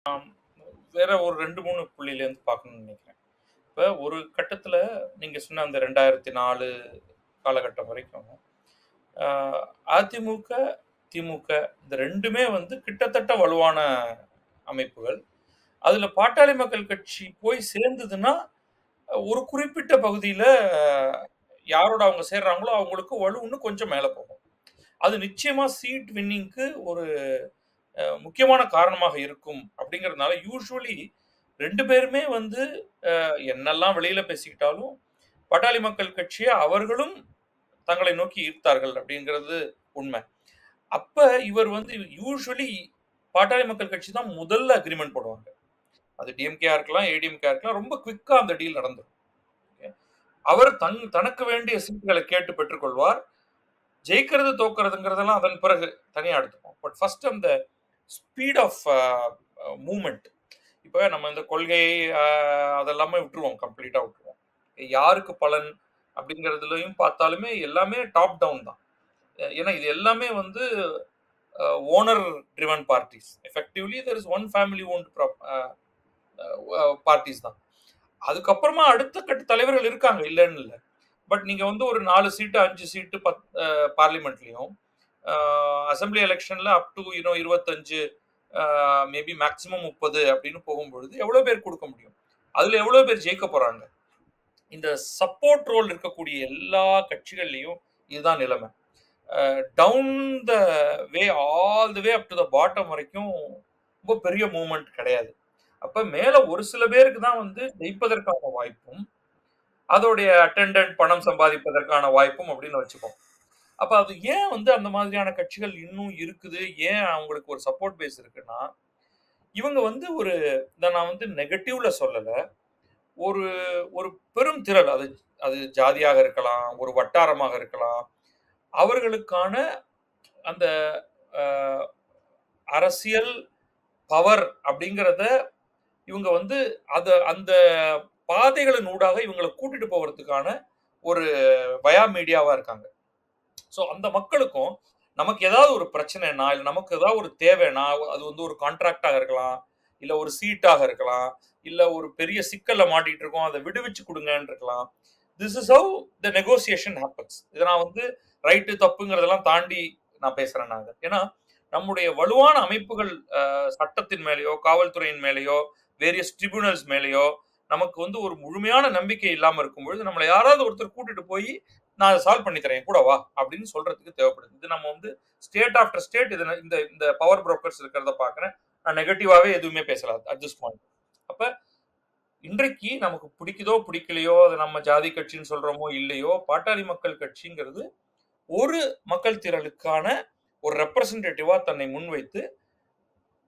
ஆம். வேற ஒரு 2, 3 புள்ளியிலேருந்து பார்க்கணும்னு நினைக்கிறேன். இப்ப ஒரு கட்டத்தில நீங்க சொன்ன அந்த 2004 காலகட்டம் வரைக்கும், அ அதிமுக, திமுக இந்த 2மே வந்து கிட்டத்தட்ட வலுவான அமைப்புகள். அதுல பாட்டாளி மக்கள் கட்சி போய் சேர்ந்ததுன்னா, ஒரு குறிப்பிட்ட பகுதியில யாரோட அவங்க சேர்றாங்களோ, அவங்களுக்கு வலு இன்னும் கொஞ்சம் மேல போகும். அது நிச்சயமா சீட் வின்னிங்க்கு ஒரு முக்கியமான காரணமாக இருக்கும் அப்படிங்கிறதுனால, யூசுவலி 2 பேருமே வந்து என்னெல்லாம் வெளியில பேசிக்கிட்டாலும், பாட்டாளி மக்கள் கட்சிய அவர்களும் தங்களை நோக்கி ஈர்த்தார்கள் அப்படிங்கிறது உண்மை. அப்ப இவர் வந்து யூசுவலி பாட்டாளி மக்கள் கட்சி தான் முதல்ல அக்ரீமெண்ட் போடுவாங்க. அது டிஎம்கேயா இருக்கலாம், ஏடிஎம்கேயா இருக்கலாம். ரொம்ப குயிக்கா அந்த டீல் நடந்துரும். அவர் தனக்கு வேண்டிய சீட்டுகள கேட்டு பெற்றுக் கொள்வார். ஜெயிக்கிறது, தோற்கிறதுங்கிறதெல்லாம் அதன் பிறகு தனியா எடுத்துப்போம். பட் ஃபர்ஸ்ட் அந்த ஸ்பீட் ஆஃப் மூவ்மெண்ட். இப்ப நம்ம இந்த கொள்கை அ அதெல்லாமே விட்டுருவோம். கம்ப்ளீட்டா விட்டுருவோம். யாருக்கு பலன் அப்படிங்கிறதுலயும் பார்த்தாலுமே எல்லாமே டாப் டவுன் தான். ஏன்னா இது எல்லாமே வந்து owner driven parties. Effectively there is one family owned parties தான். அதுக்கப்புறமா அடுத்த கட்ட தலைவர்கள் இருக்காங்க, இல்லன்னு இல்ல. பட் நீங்க வந்து ஒரு 4 சீட்டு, 5 சீட்டு பார்லிமென்ட்லயும், அ அசெம்பிளி எலக்ஷன்ல அப் டூ 25 மேபி மேக்ஸிமம் 30 அப்படின்னு போகும்பொழுது, எவ்வளோ பேர் குடுக்க முடியும்? அதுல எவ்வளோ பேர் ஜெயிக்க போறாங்க? இந்த சப்போர்ட் ரோல் இருக்கக்கூடிய எல்லா கட்சிகள்லயும் இதுதான் நிலைமை. Down the way all the way up to the bottom வரைக்கும் ரொம்ப பெரிய மூவ்மெண்ட் கிடையாது. அப்ப மேல ஒரு சில பேருக்கு தான் வந்து ஜெயிப்பதற்கான வாய்ப்பும், அதோடைய அட்டெண்டன்ட் பணம் சம்பாதிப்பதற்கான வாய்ப்பும் அப்படின்னு வச்சுப்போம். அப்ப அது ஏன் வந்து அந்த மாதிரியான கட்சிகள் இன்னும் இருக்குது? ஏன் அவங்களுக்கு ஒரு சப்போர்ட் பேஸ் இருக்குன்னா, இவங்க வந்து ஒரு இத நான் வந்து நெகட்டிவ்ல சொல்லல. ஒரு ஒரு பெரும் திரள் அது அது ஜாதியாக இருக்கலாம், ஒரு வட்டாரமாக இருக்கலாம். அவர்களுக்கான அந்த அ அரசியல் பவர் அப்படிங்கிறத இவங்க வந்து அந்த பாதைகளின் ஊடாக இவங்கள கூட்டிட்டு போவதற்கான ஒரு வயா மீடியாவா இருக்காங்க. ஸோ அந்த மக்களுக்கும் நமக்கு ஏதாவது ஒரு பிரச்சனைனா, இல்ல நமக்கு ஏதாவது ஒரு தேவைன்னா, அது வந்து ஒரு கான்ட்ராக்ட்டாக இருக்கலாம், இல்ல ஒரு சீட்டாக இருக்கலாம், இல்ல ஒரு பெரிய சிக்கல்ல மாட்டிட்டு இருக்கோம். அத விடுவிச்சு குடுங்கன்னு இருக்கலாம். This is how the negotiation happens. இத நான் வந்து ரைட், தப்புங்கிறதெல்லாம் தாண்டி நான் பேசுறேன் நான் அத. ஏன்னா, நம்முடைய வலுவான அமைப்புகள் சட்டத்தின் மேலயோ, காவல்துறையின் மேலயோ, வேரியஸ் ட்ரிபியூனல்ஸ் மேலயோ நமக்கு வந்து ஒரு முழுமையான நம்பிக்கை இல்லாம இருக்கும்பொழுது, நம்மள யாராவது ஒருத்தர் கூட்டிட்டு போயி, "நான் அத சால்வ் பண்ணி தரேன். என் கூட வா" அப்படின்னு சொல்றதுக்கு தேவைப்படுது. இது நம்ம வந்து ஸ்டேட் ஆஃப்டர் ஸ்டேட் இந்த இந்த பவர் புரோக்கர்ஸ் இருக்கிறத பார்க்கிறேன். நான் நெகட்டிவாவே எதுவுமே பேசல அட் திஸ் பாயிண்ட். அப்ப இன்றைக்கு நமக்கு பிடிக்குதோ, பிடிக்கலையோ, அது நம்ம ஜாதி கட்சின்னு சொல்றோமோ, இல்லையோ, பாட்டாளி மக்கள் கட்சிங்கிறது ஒரு மக்கள் திரளுக்கான ஒரு ரெப்ரசன்டேட்டிவா தன்னை முன்வைத்து,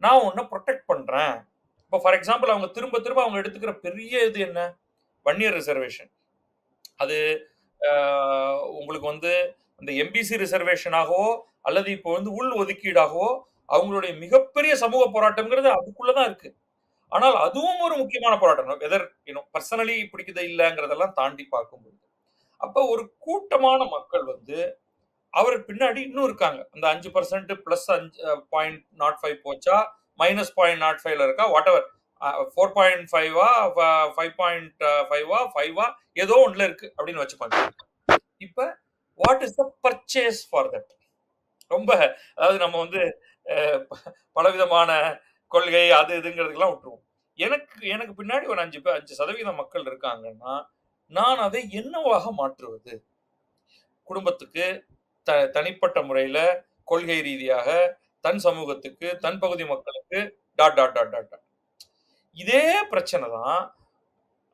நான் உன்ன புரொடெக்ட் பண்றேன். இப்ப ஃபார் எக்ஸாம்பிள் அவங்க திரும்ப திரும்ப அவங்க எடுத்துக்கிற பெரிய இது என்ன? வன்னியர் ரிசர்வேஷன். அது அ உங்களுக்கு வந்து அந்த எம்பிசி ரிசர்வேஷனாகவோ, அல்லது இப்போ வந்து உள் ஒதுக்கீடாகவோ, அவங்களுடைய மிகப்பெரிய சமூக போராட்டம்ங்கிறது அதுக்குள்ள தான் இருக்கு. ஆனால் அதுவும் ஒரு முக்கியமான போராட்டம். வெதர் பர்சனலி பிடிக்குதா இல்லங்கிறதெல்லாம் தாண்டி பார்க்கும்போது. அப்ப ஒரு கூட்டமான மக்கள் வந்து அவர் பின்னாடி இன்னும் இருக்காங்க. அந்த 5% பிளஸ் 5.05 போச்சா, மைனஸ் 0.05ல இருக்கா, வாட்டெவர் 4.5வா, 5.5வா, 5வா ஏதோ ஒண்ணுல இருக்கு அப்படின்னு வச்சுப்பாங்க. இப்ப what is the purchase for that? ரொம்ப அதாவது நம்ம வந்து அ பலவிதமான கொள்கை அது இதுங்கிறதுக்கெல்லாம் விட்டுருவோம். எனக்கு எனக்கு பின்னாடி ஒரு 5% மக்கள் இருக்காங்கன்னா, நான் அதை என்னவாக மாற்றுவது? குடும்பத்துக்கு தனிப்பட்ட முறையில, கொள்கை ரீதியாக, தன் சமூகத்துக்கு, தன் பகுதி மக்களுக்கு dot, dot, dot, dot, dot. இதே பிரச்சனை தான்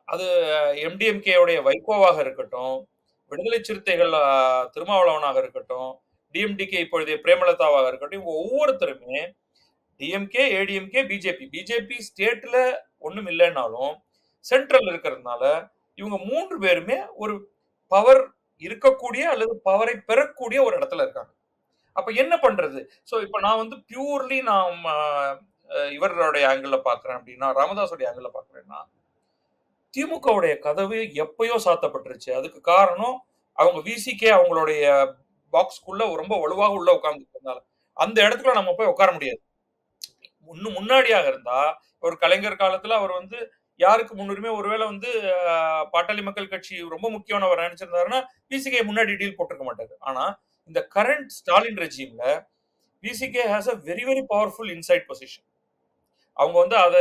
அது எம்டிஎம்கே உடைய வைகோவாக இருக்கட்டும், விடுதலை சிறுத்தைகள் திருமாவளவனாக இருக்கட்டும், டிஎம்டிகே இப்பொழுதைய பிரேமலதாவாக இருக்கட்டும், இவங்க ஒவ்வொருத்தருமே டிஎம்கே, ஏடிஎம்கே, பிஜேபி. பிஜேபி ஸ்டேட்ல ஒண்ணும் இல்லைன்னாலும், சென்ட்ரல் இருக்கிறதுனால, இவங்க 3 பேருமே ஒரு பவர் இருக்கக்கூடிய அல்லது பவரை பெறக்கூடிய ஒரு இடத்துல இருக்காங்க. அப்ப என்ன பண்றது? சோ இப்ப நான் வந்து பியூர்லி நான் இவருடைய ஆங்கிள்ல பார்க்கிறேன் அப்படின்னா, ராமதாஸுடைய ஆங்கிள்ல பார்க்கிறேன்னா, திமுகவுடைய கதவு எப்பயோ சாத்தப்பட்டுருச்சு. அதுக்கு காரணம் அவங்க விசிகே அவங்களுடைய பாக்ஸ்க்குள்ள ரொம்ப வலுவாக உள்ள உட்கார்ந்துட்டதுனால. அந்த இடத்துக்குள்ள நம்ம போய் உட்கார முடியாது. இன்னும் முன்னாடியாக இருந்தா ஒரு கலைஞர் காலத்துல அவர் வந்து யாருக்கு முன்னுரிமை ஒருவேளை வந்து பாட்டாளி மக்கள் கட்சி ரொம்ப முக்கியமானவர் நினைச்சிருந்தாருன்னா பிசிகே முன்னாடி டீல் போட்டிருக்க மாட்டாரு. ஆனா இந்த கரண்ட் ஸ்டாலின் ரெஜிம்ல PCK has a very very powerful inside position. அவங்க வந்து அத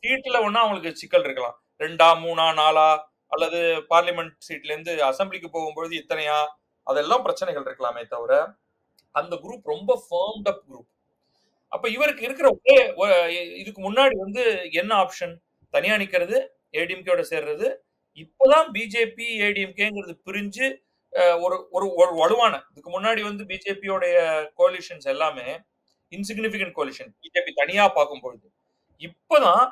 சீட்ல ஒண்ணா அவங்களுக்கு சிக்கல் இருக்கலாம். 2ஆ, 3ஆ, 4ஆ அல்லது பார்லிமெண்ட் சீட்ல இருந்து அசெம்பிளிக்கு போகும்பொழுது இத்தனையா அதெல்லாம் பிரச்சனைகள் இருக்கலாமே தவிர அந்த குரூப் ரொம்ப ஃபார்ம்ட் அப் குரூப். அப்ப இவருக்கு இருக்கிற இதுக்கு முன்னாடி வந்து என்ன ஆப்ஷன்? தனியா நிக்கிறது, ஏடிஎம்கேயோட சேர்றது. இப்பதான் பிஜேபி ஏடிஎம்கேங்கிறது பிரிஞ்சு ஒரு ஒரு ஒரு வலுவான இதுக்கு முன்னாடி வந்து பிஜேபியோடைய கோலிஷன்ஸ் எல்லாமே இன்சிக்னிபிகன்ட் கோலிஷன் பிஜேபி தனியா பார்க்கும்பொழுது இப்பதான்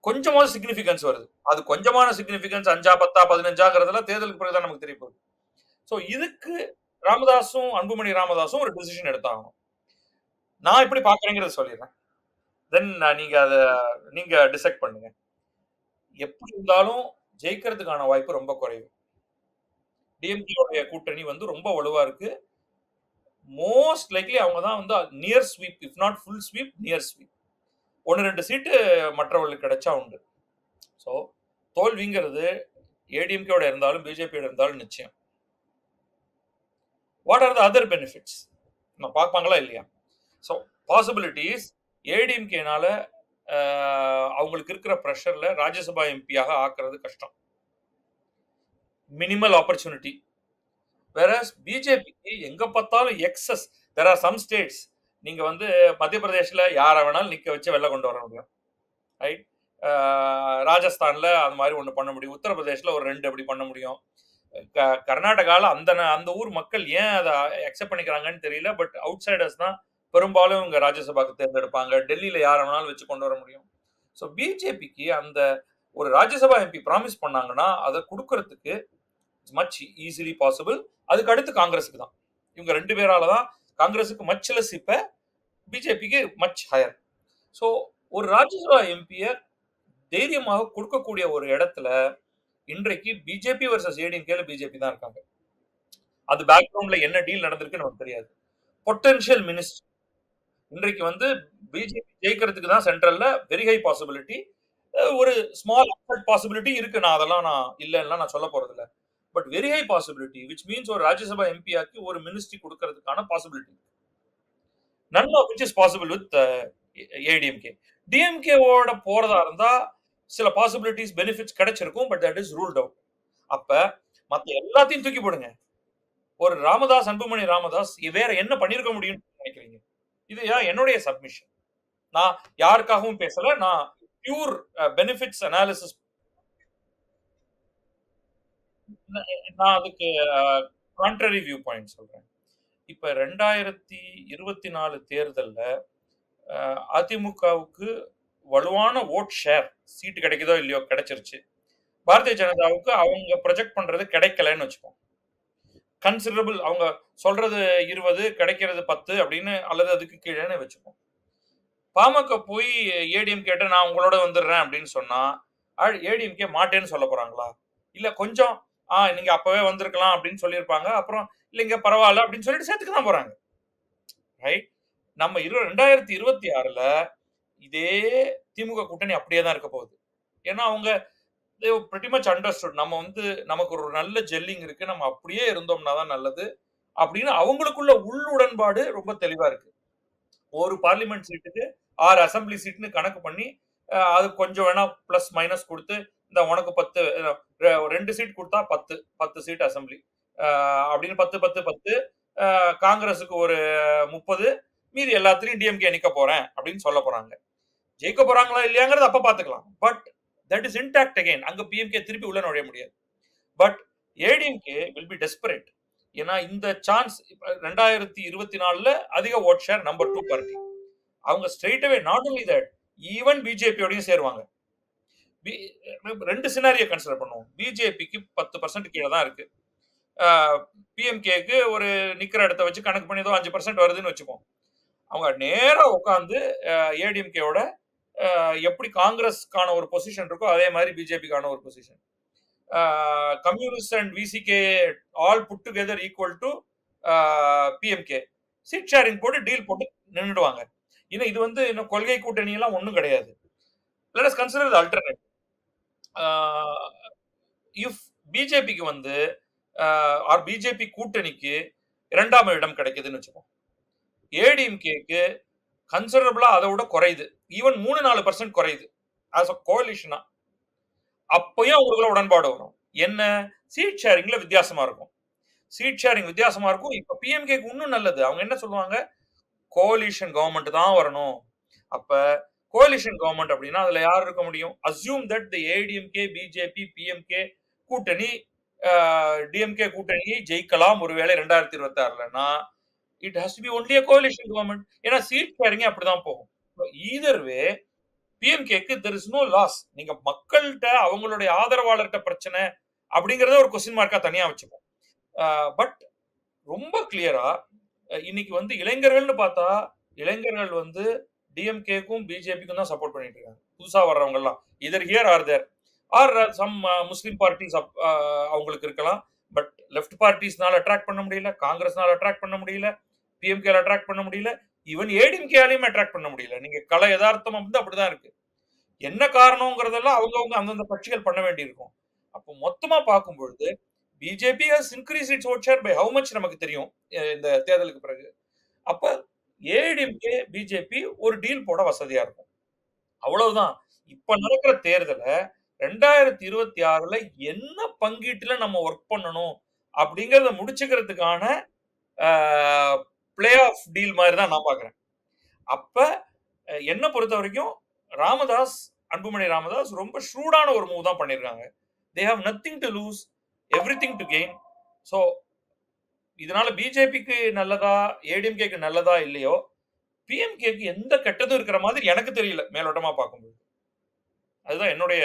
கொஞ்சமாவது சிக்னிபிகன்ஸ் வருது. அது கொஞ்சமான சிக்னிபிகன்ஸ் 5, 10, 15 தேர்தலுக்கு பிறகுதான் நமக்கு தெரிய போகுது. சோ இதுக்கு ராமதாசும் அன்புமணி ராமதாசும் ஒரு டிசிஷன் எடுத்தாங்க. நான் எப்படி பாக்குறேங்கிறத சொல்லிடுறேன். தென் நீங்க டிசைட் பண்ணுங்க. எப்படி இருந்தாலும் ஜெயிக்கிறதுக்கான வாய்ப்பு ரொம்ப குறைவு. டிஎம்கே கூட்டணி வந்து ரொம்ப வலுவா இருக்கு. மோஸ்ட் லைக்லி அவங்க தான் வந்து near sweep, if not full sweep, near sweep. 1-2 சீட்டு மற்றவர்களுக்கு கிடைச்சா உண்டு. ஸோ தோல்விங்கிறது ஏடிஎம்கேயோட இருந்தாலும் பிஜேபியோட இருந்தாலும் நிச்சயம். What are the other benefits நான் பார்ப்பாங்களா இல்லையா? ஸோ பாசிபிலிட்டிஸ் ஏடிஎம்கேனால அவங்களுக்கு இருக்கிற ப்ரெஷர்ல ராஜ்யசபா எம்பியாக ஆக்குறது கஷ்டம். Minimal opportunity. வேறஸ் பிஜேபிக்கு எங்க பார்த்தாலும் access. There are some states நீங்க வந்து மத்திய பிரதேஷ்ல யாரை வேணாலும் நிக்க வச்சு வெளில கொண்டு வர முடியும். ரைட்? ராஜஸ்தான்ல அந்த மாதிரி ஒன்று பண்ண முடியும். உத்தரப்பிரதேஷ்ல ஒரு 2 அப்படி பண்ண முடியும். கர்நாடகாவில் அந்த ஊர் மக்கள் ஏன் அதை அக்செப்ட் பண்ணிக்கிறாங்கன்னு தெரியல. பட் அவுட் சைடர்ஸ் தான் பெரும்பாலும் இங்க ராஜ்யசபாக்கு தேர்ந்தெடுப்பாங்க. டெல்லியில யாரை வேணாலும் வச்சு கொண்டு வர முடியும். ஸோ பிஜேபிக்கு அந்த ஒரு ராஜ்யசபா எம்பி ப்ராமிஸ் பண்ணாங்கன்னா அதை கொடுக்கறதுக்கு மச் ஈஸிலி பாசிபிள். அதுக்கு அடுத்து காங்கிரஸுக்கு தான். இவங்க 2 பேரால தான் காங்கிரஸுக்கு மச் லெஸ், இப்ப பிஜேபிக்கு மச் ஹையர். ஸோ ஒரு ராஜ்யசபா எம்பியை தைரியமாக கொடுக்கக்கூடிய ஒரு இடத்துல இன்றைக்கு பிஜேபி வர்சஸ் ஏடிஎம்கேல பிஜேபி தான் இருக்காங்க. அது பேக்ரவுண்ட்ல என்ன டீல் நடந்திருக்குன்னு நமக்கு தெரியாது. பொட்டன்ஷியல் மினிஸ்டர் இன்றைக்கு வந்து பிஜேபி ஜெயிக்கிறதுக்கு தான் சென்ட்ரல்ல வெரி ஹை பாசிபிலிட்டி. ஒரு ஸ்மால் பாசிபிலிட்டி இருக்கு. நான் இல்லைன்னா நான் சொல்ல போறது இல்லை. But very high possibility which means ஒரு ராஜ்யசபா எம்பியாக்கு ஒரு மினிஸ்ட்ரி கொடுக்கறதுக்கான possibility. None of which is possible with ADMK. டிஎம்கேவோட போறதா இருந்தா சில பாசிபிலிட்டிஸ் பெனிஃபிட்ஸ் கிடைச்சிருக்கும். But that is ruled out. அப்ப மத்த எல்லாத்தையும் தூக்கி போடுங்க. ஒரு ராமதாஸ், அன்புமணி ராமதாஸ் வேற என்ன பண்ணிருக்க முடியும்னு நினைக்கிறீங்க? இது என்னுடைய சப்மிஷன். நான் யாருக்காகவும் பேசல. நான் பியூர் பெனிஃபிட்ஸ் அனாலிசிஸ். நான் அதுக்கு கான்ட்ரரி வியூ பாயிண்ட் சொல்றேன். இப்ப 2024 தேர்தல்ல அதிமுகவுக்கு வலுவான ஓட் ஷேர் சீட்டு கிடைக்குதோ இல்லையோ கிடைச்சிருச்சு. பாரதிய ஜனதாவுக்கு அவங்க ப்ரொஜெக்ட் பண்றது கிடைக்கலன்னு வச்சுப்போம். கன்சிடரபிள் அவங்க சொல்றது 20 கிடைக்கிறது 10 அப்படின்னு அல்லது அதுக்கு கீழே வச்சுப்போம். பாமக போய் ஏடிஎம் கேட்ட நான் உங்களோட வந்துடுறேன் அப்படின்னு சொன்னா ஏடிஎம்கே மாட்டேன்னு சொல்ல போறாங்களா? இல்ல கொஞ்சம் நீங்க அப்பவே வந்திருக்கலாம் அப்படின்னு சொல்லியிருப்பாங்க. அப்புறம் இல்லைங்க பரவாயில்ல அப்படின்னு சொல்லிட்டு சேர்த்துக்க தான் போறாங்க. ரைட்? நம்ம 2026ல இதே திமுக கூட்டணி அப்படியே தான் இருக்க போகுது. ஏன்னா அவங்க pretty much understood. நம்ம வந்து நமக்கு ஒரு நல்ல ஜெல்லிங் இருக்கு, நம்ம அப்படியே இருந்தோம்னா தான் நல்லது அப்படின்னு அவங்களுக்குள்ள உள்ளுடன்பாடு ரொம்ப தெளிவா இருக்கு. ஒரு பார்லிமெண்ட் சீட்டுக்கு 6 அசம்பிளி சீட்னு கணக்கு பண்ணி அது கொஞ்சம் வேணா பிளஸ் மைனஸ் கொடுத்து இந்த உனக்கு 10 2 சீட் கொடுத்தா 10 சீட் அசம்பிளி அப்படின்னு 10 காங்கிரஸுக்கு ஒரு 30, மீதி எல்லாத்திலையும் டிஎம்கே நிக்க போறேன் அப்படின்னு சொல்ல போறாங்க. ஜெயிக்க போறாங்களா இல்லையாங்கிறது அப்ப பாத்துக்கலாம். But that is intact again. அங்க பிஎம்கே திருப்பி உள்ள நுழைய முடியாது. But ADMK will be desperate. ஏன்னா இந்த சான்ஸ் 2024ல அதிக ஓட் ஷேர் நம்பர் 2 பார்ட்டி. அவங்க straight away not only that even பிஜேபியோடையும் சேருவாங்க. 2 சினாரியோ கன்சிடர் பண்ணுவோம். பிஜேபிக்கு 10% கீழே தான் இருக்கு. பிஎம்கேக்கு ஒரு நிக்கிற இடத்த வச்சு கணக்கு பண்ணி ஏதோ 5% வருதுன்னு வச்சுப்போம். அவங்க நேரா உட்காந்து ஏடிஎம்கேவோட எப்படி காங்கிரஸ்க்கான ஒரு பொசிஷன் இருக்கோ அதே மாதிரி பிஜேபிக்கான ஒரு position. Communist and VCK all put together equal to PMK. Seat sharing போட்டு டீல் போட்டு நின்றுடுவாங்க. இன்னும் இது வந்து இன்னும் கொள்கை கூட்டணி எல்லாம் ஒண்ணும் கிடையாது. Let us consider the alternate. If பிஜேபிக்கு வந்து ஆர் பிஜேபி கூட்டணிக்கு 2ஆம் இடம் கிடைக்குதுன்னு வச்சுப்போம். ஏடிஎம்கேக்கு கன்சிடரபிளா அதை விட குறையுது. ஈவன் 3-4% குறையுது. ஆஸ் அ கோலிஷனா. அப்பயும் அவங்களுக்குள்ள உடன்பாடு வரும். என்ன? சீட் ஷேரிங்ல வித்தியாசமா இருக்கும். சீட் ஷேரிங் வித்தியாசமா இருக்கும். இப்ப பிஎம்கேக்கு இன்னும் நல்லது. அவங்க என்ன சொல்லுவாங்க? கோலிஷன் கவர்மெண்ட் தான் வரணும். அப்ப கோலிஷன் கவர்மெண்ட் அப்படின்னா அதுல யார் இருக்க முடியும்? Assume that the ADMK, BJP, PMK கூட்டணி டிஎம்கே கூட்டணியை ஜெயிக்கலாம் ஒருவேளை 2026லனா it has to be only a coalition government. ஏன்னா சீட் ஷேரிங் அப்படிதான் போகும். ஈதர் வே பிஎம்கேக்கு தெர் இஸ் நோ லாஸ். நீங்க மக்கள்கிட்ட அவங்களுடைய ஆதரவாளர்கிட்ட பிரச்சனை அப்படிங்கறத ஒரு கொஸ்டின் மார்க்கா தனியா வச்சுப்போம். பட் ரொம்ப கிளியரா இன்னைக்கு வந்து இளைஞர்கள்னு பார்த்தா இளைஞர்கள் வந்து டிஎம்கேக்கும் பிஜேபிக்கும் தான் சப்போர்ட் பண்ணிட்டு இருக்காங்க. புதுசா வர்றவங்க எல்லாம் either here or there are some Muslim parties அவங்களுக்கு இருக்கலாம். பட் லெஃப்ட் பார்ட்டிஸ்னால அட்ராக்ட் பண்ண முடியல, காங்கிரஸ்னால அட்ராக்ட் பண்ண முடியல, பிஎம்கேல அட்ராக்ட் பண்ண முடியல, ஈவன் ஏடிஎம்கேலையும் அட்ராக்ட் பண்ண முடியல. நீங்க கல யதார்த்தம் வந்து அப்படிதான் இருக்கு. என்ன காரணங்கிறதெல்லாம் அவங்கவங்க அந்தந்த கட்சிகள் பண்ண வேண்டியிருக்கும். அப்போ மொத்தமா பார்க்கும் பொழுது BJP has increase its vote share by how much நமக்கு தெரியும் இந்த தேர்தலுக்கு பிறகு. அப்ப ஏடிஎம்கே பிஜேபி ஒரு டீல் போட வசதியா இருக்கும். அவ்வளவுதான். இப்ப நடக்கிற தேர்தல 2026ல என்ன பங்கீட்டுல நம்ம ஒர்க் பண்ணணும் அப்படிங்கறத முடிச்சுக்கிறதுக்கான பிளே ஆஃப் டீல் மாதிரி தான் நான் பாக்குறேன். அப்ப என்ன பொறுத்த வரைக்கும் ராமதாஸ், அன்புமணி ராமதாஸ் ரொம்ப ஷூடான ஒரு மூவ் தான் பண்ணிருக்காங்க. They have nothing to lose, everything to gain. So இதனால பிஜேபிக்கு நல்லதா, ஏடிஎம்கேக்கு நல்லதா இல்லையோ, பிஎம்கேக்கு எந்த கெட்டதும் இருக்கிற மாதிரி எனக்கு தெரியல மேலோட்டமா பார்க்கும்போது. அதுதான் என்னுடைய